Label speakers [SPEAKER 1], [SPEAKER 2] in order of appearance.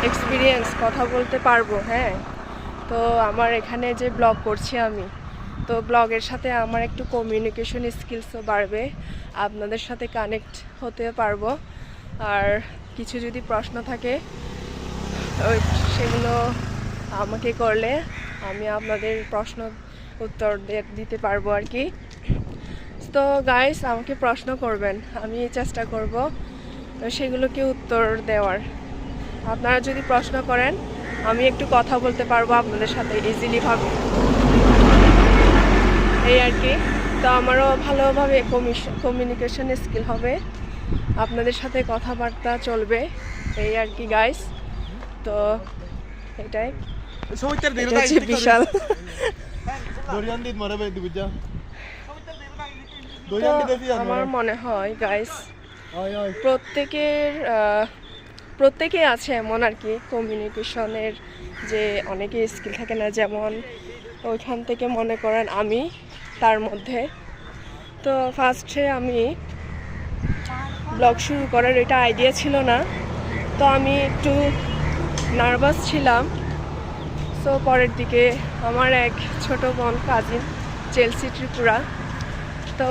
[SPEAKER 1] Experience কথা বলতে পারবো। হ্যাঁ, তো আমার এখানে যে ব্লগ করছি আমি, তো ব্লগের সাথে আমার একটু কমিউনিকেশন স্কিলসও বাড়বে, আপনাদের সাথে কানেক্ট হতে পারবো। আর কিছু যদি প্রশ্ন থাকে সেগুলো আমাকে করলে আমি আপনাদের প্রশ্ন উত্তর দিতে পারবো আর কি। তো গাইস, আমাকে প্রশ্ন করবেন, আমি চেষ্টা করব সেগুলোকে উত্তর দেওয়ার। আপনারা যদি প্রশ্ন করেন আমি একটু কথা বলতে পারবো আপনাদের সাথে ইজিলি ভাবে, এই আর কি। তো আমারও ভালোভাবে কমিউনিকেশন স্কিল হবে, আপনাদের সাথে কথাবার্তা চলবে, এই আর কি গাইস। তো এটাই বিশাল। আমার মনে হয় গাইস প্রত্যেকেই আছে এমন আর কি, কমিউনিকেশনের যে অনেকে স্কিল থাকে না, যেমন ওইখান থেকে মনে করেন আমি তার মধ্যে। তো ফার্স্টে আমি ব্লগ শুরু করার এটা আইডিয়া ছিল না, তো আমি একটু নার্ভাস ছিলাম। সো পরের দিকে আমার এক ছোট বোন কাজিন চেলসি ত্রিপুরা, তো